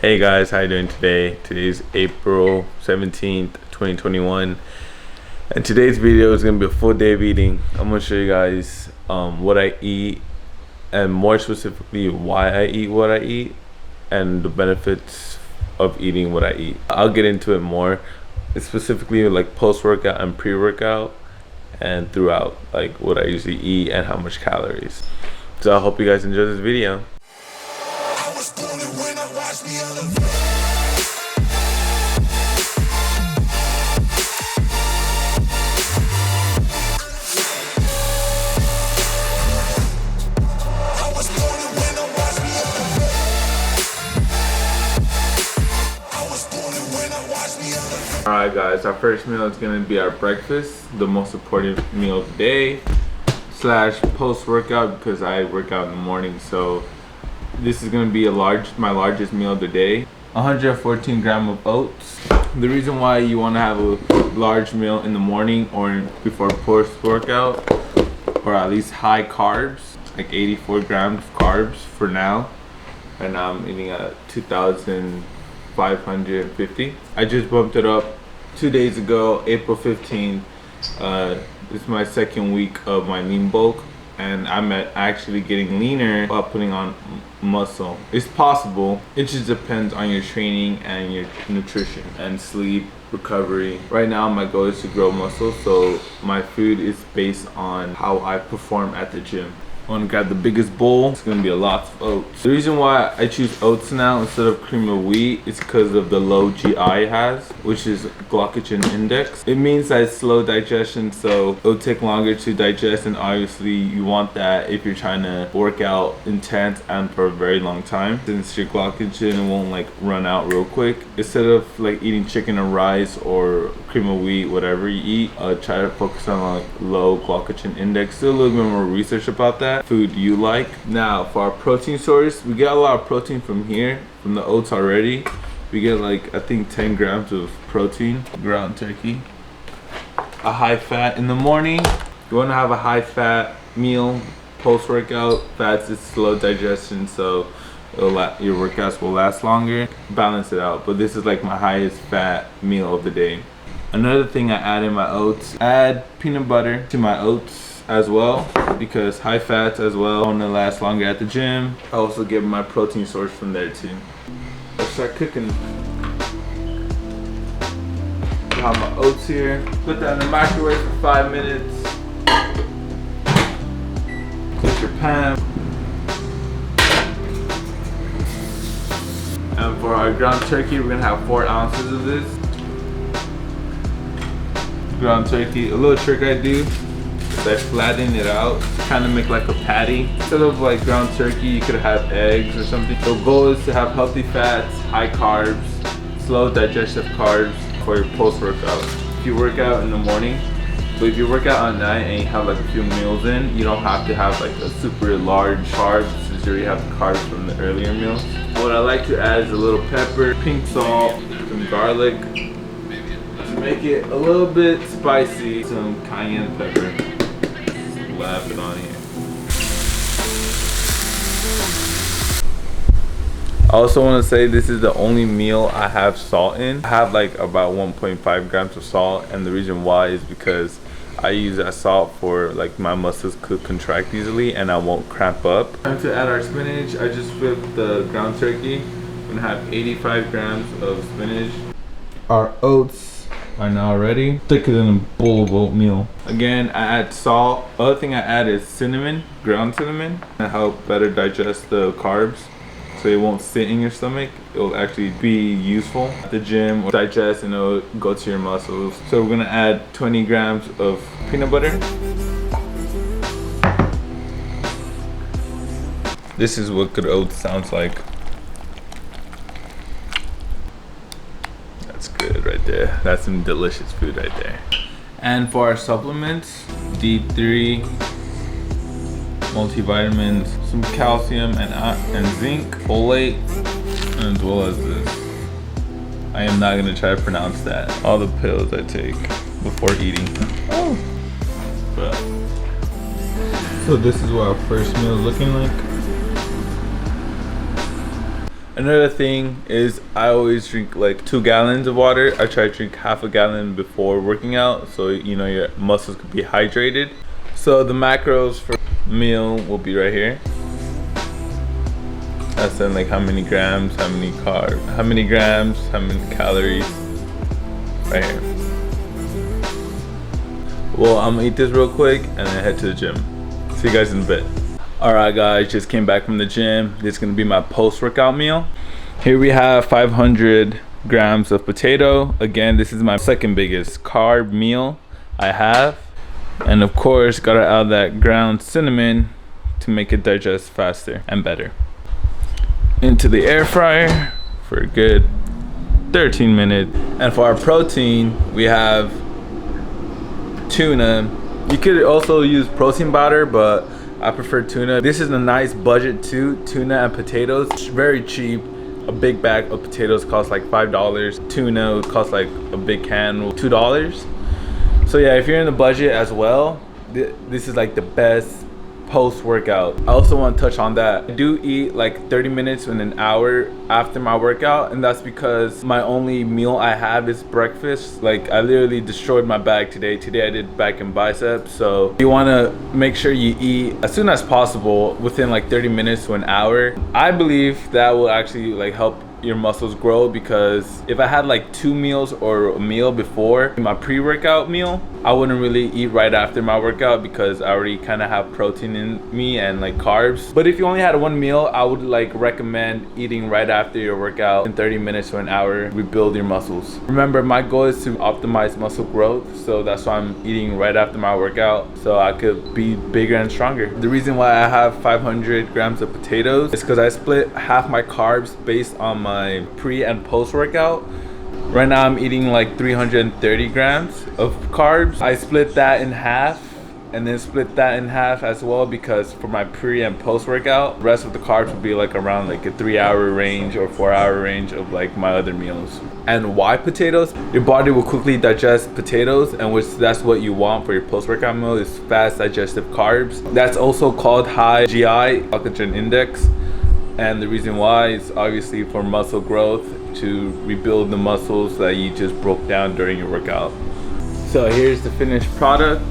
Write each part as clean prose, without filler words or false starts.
Hey guys, how you doing today? Today's April 17th, 2021. And today's video is going to be a full day of eating. I'm going to show you guys what I eat, and more specifically why I eat what I eat and the benefits of eating what I eat. I'll get into it more, specifically like post-workout and pre-workout, and throughout, like what I usually eat and how much calories. So I hope you guys enjoy this video. Alright guys, our first meal is going to be our breakfast, the most important meal of the day slash post-workout, because I work out in the morning. So this is going to be my largest meal of the day. 114 grams of oats. The reason why you want to have a large meal in the morning or before post-workout, or at least high carbs, like 84 grams of carbs for now. And now I'm eating at 2,550. I just bumped it up 2 days ago, April 15th. This is my second week of my lean bulk, and I'm actually getting leaner while putting on muscle. It's possible. It just depends on your training and your nutrition and sleep, recovery. Right now my goal is to grow muscle, so my food is based on how I perform at the gym. I want to grab the biggest bowl. It's going to be a lot of oats. The reason why I choose oats now instead of cream of wheat is because of the low GI it has, which is glycogen index. It means that it's slow digestion, so it'll take longer to digest, and obviously you want that if you're trying to work out intense and for a very long time, since your glycogen won't like run out real quick. Instead of like eating chicken or rice or cream of wheat, whatever you eat, try to focus on like low glycogen index. Do a little bit more research about that. Food you like. Now for our protein source, we get a lot of protein from here, from the oats already. We get like, I think 10 grams of protein, ground turkey. A high fat in the morning. You want to have a high fat meal post-workout. Fats is slow digestion, so your workouts will last longer. Balance it out, but this is like my highest fat meal of the day. Another thing I add in my oats, add peanut butter to my oats as well, because high fats as well want to last longer at the gym. I also get my protein source from there too. Let's start cooking. I have my oats here. Put that in the microwave for 5 minutes. Cook your pan. And for our ground turkey, we're gonna have 4 ounces of this ground turkey. A little trick I do, I flatten it out, kind of make like a patty. Instead of like ground turkey, you could have eggs or something. The goal is to have healthy fats, high carbs, slow digestive carbs for your post-workout. If you work out in the morning, but if you work out at night and you have like a few meals in, you don't have to have like a super large carb, since you already have the carbs from the earlier meals. What I like to add is a little pepper, pink salt, some garlic, to make it a little bit spicy, some cayenne pepper. Slap it on here. I also want to say this is the only meal I have salt in. I have like about 1.5 grams of salt, and the reason why is because I use that salt for like my muscles could contract easily and I won't cramp up. Time to add our spinach. I just flipped the ground turkey. I'm gonna have 85 grams of spinach. Our oats are now ready. Thicker than a bowl of oatmeal. Again, I add salt. The other thing I add is cinnamon, ground cinnamon, to help better digest the carbs, so it won't sit in your stomach. It'll actually be useful at the gym or digest, and it'll go to your muscles. So we're gonna add 20 grams of peanut butter. This is what good oats sounds like. Good right there. That's some delicious food right there. And for our supplements, D3 multivitamins, some calcium and zinc, folate, as well as this. I am not gonna try to pronounce that. All the pills I take before eating. Oh. But, so this is what our first meal is looking like. Another thing is I always drink like 2 gallons of water. I try to drink half a gallon before working out, so you know your muscles could be hydrated. So the macros for meal will be right here. That's then like how many grams, how many carbs, how many grams, how many calories. Right here. Well, I'm gonna eat this real quick and then head to the gym. See you guys in a bit. Alright guys, just came back from the gym. This is gonna be my post-workout meal. Here we have 500 grams of potato. Again, this is my second biggest carb meal I have. And of course, gotta add that ground cinnamon to make it digest faster and better. Into the air fryer for a good 13 minutes. And for our protein, we have tuna. You could also use protein powder, but I prefer tuna. This is a nice budget too. Tuna and potatoes, it's very cheap. A big bag of potatoes costs like $5. Tuna would cost like a big can, $2. So yeah, if you're in the budget as well, this is like the best post-workout. I also want to touch on that. I do eat like 30 minutes and an hour after my workout, and that's because my only meal I have is breakfast. Like I literally destroyed my back today. Today I did back and biceps. So you want to make sure you eat as soon as possible within like 30 minutes to an hour. I believe that will actually like help your muscles grow, because if I had like 2 meals or a meal before my pre-workout meal, I wouldn't really eat right after my workout because I already kind of have protein in me and like carbs. But if you only had 1 meal, I would like recommend eating right after your workout in 30 minutes to an hour. Rebuild your muscles. Remember, my goal is to optimize muscle growth, so that's why I'm eating right after my workout, so I could be bigger and stronger. The reason why I have 500 grams of potatoes is because I split half my carbs based on my pre and post workout. Right now I'm eating like 330 grams of carbs. I split that in half and then split that in half as well, because for my pre and post workout, the rest of the carbs would be like around like a 3-hour range or 4-hour range of like my other meals. And why potatoes? Your body will quickly digest potatoes, and which that's what you want for your post-workout meal, is fast digestive carbs. That's also called high GI glycogen index. And the reason why is obviously for muscle growth, to rebuild the muscles that you just broke down during your workout. So here's the finished product.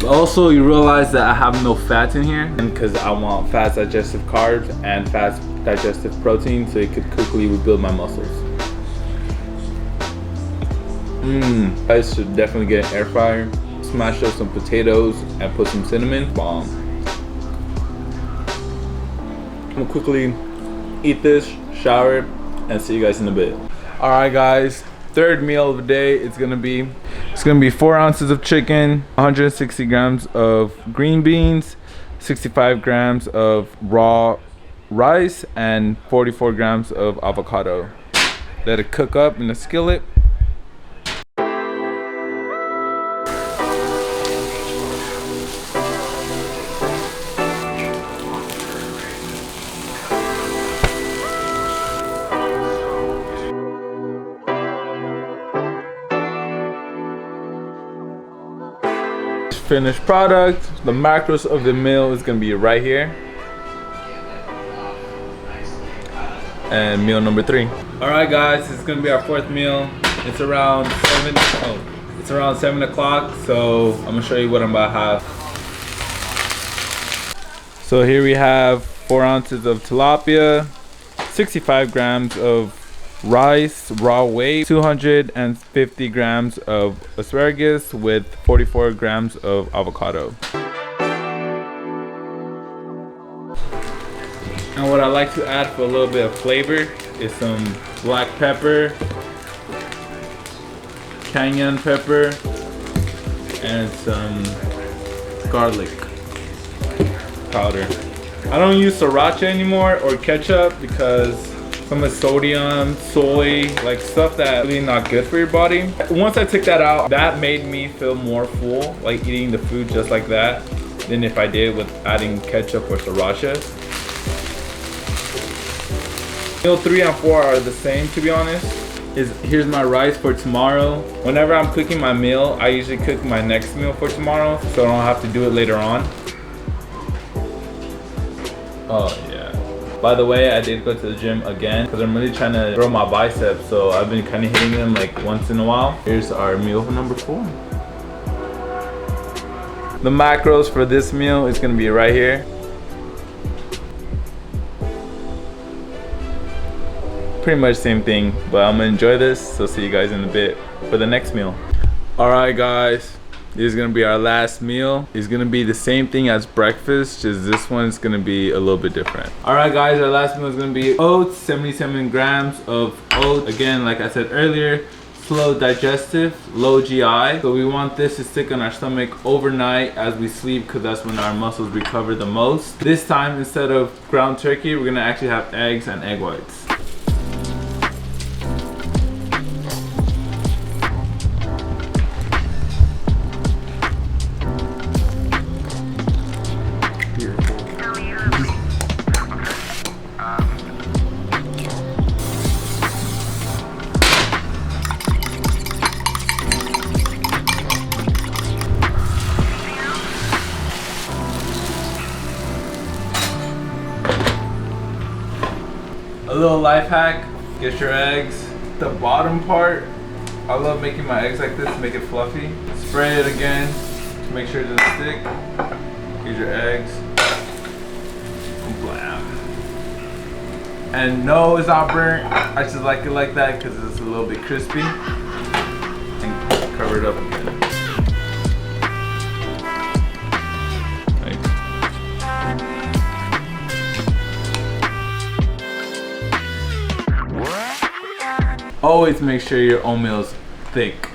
Also, you realize that I have no fats in here, and because I want fast digestive carbs and fast digestive protein, so it could quickly rebuild my muscles. You guys should definitely get an air fryer. Smash up some potatoes and put some cinnamon. Bomb. I'm gonna quickly eat this, shower, and see you guys in a bit. All right, guys. Third meal of the day, it's gonna be 4 ounces of chicken, 160 grams of green beans, 65 grams of raw rice, and 44 grams of avocado. Let it cook up in the skillet. Finished product. The macros of the meal is gonna be right here, and meal number 3. All right, guys, this is gonna be our 4th meal. It's around 7 o'clock, so I'm gonna show you what I'm about to have. So here we have 4 ounces of tilapia, 65 grams of rice raw weight, 250 grams of asparagus with 44 grams of avocado. And what I like to add for a little bit of flavor is some black pepper, cayenne pepper, and some garlic powder. I don't use sriracha anymore or ketchup because some of the sodium, soy, like stuff that really not good for your body. Once I took that out, that made me feel more full, like eating the food just like that, than if I did with adding ketchup or sriracha. Meal 3 and 4 are the same, to be honest. Here's my rice for tomorrow. Whenever I'm cooking my meal, I usually cook my next meal for tomorrow, so I don't have to do it later on. Oh yeah. By the way, I did go to the gym again because I'm really trying to grow my biceps, so I've been kind of hitting them like once in a while. Here's our meal for number 4. The macros for this meal is gonna be right here. Pretty much same thing, but I'm gonna enjoy this, so see you guys in a bit for the next meal. All right, guys. This is gonna be our last meal. It's gonna be the same thing as breakfast, just this one's gonna be a little bit different. All right, guys, our last meal is gonna be oats, 77 grams of oats. Again, like I said earlier, slow digestive, low GI. So we want this to stick on our stomach overnight as we sleep, because that's when our muscles recover the most. This time, instead of ground turkey, we're gonna actually have eggs and egg whites. A little life hack, get your eggs. The bottom part, I love making my eggs like this to make it fluffy. Spray it again to make sure it doesn't stick. Here's your eggs. Blam. And no, it's not burnt. I just like it like that because it's a little bit crispy. And cover it up again. Always make sure your oatmeal's thick.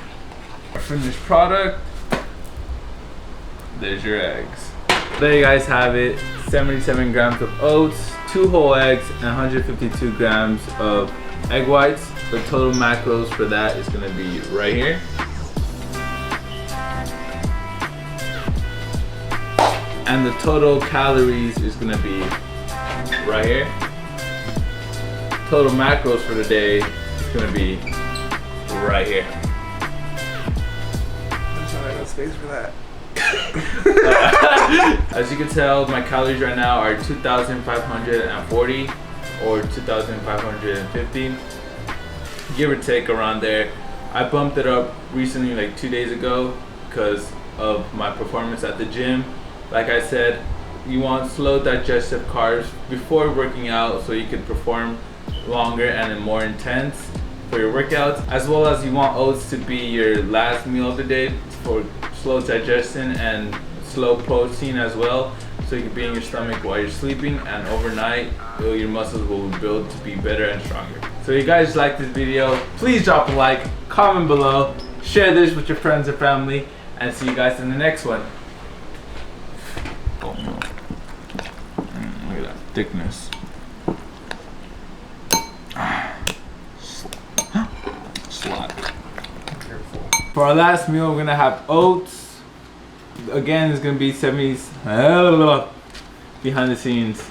Finished product. There's your eggs. There you guys have it. 77 grams of oats, 2 whole eggs, and 152 grams of egg whites. The total macros for that is gonna be right here. And the total calories is gonna be right here. Total macros for the day gonna be right here. There's not enough space for that. As you can tell, my calories right now are 2,540 or 2,550, give or take around there. I bumped it up recently, like 2 days ago, because of my performance at the gym. Like I said, you want slow digestive carbs before working out so you can perform longer and more intense for your workouts, as well as you want oats to be your last meal of the day for slow digestion and slow protein as well, so you can be in your stomach while you're sleeping, and overnight your muscles will build to be better and stronger. So if you guys like this video, please drop a like, comment below, share this with your friends and family, and see you guys in the next one. Oh no. Look at that thickness. For our last meal, we're gonna have oats. Again, it's gonna be 70s behind the scenes.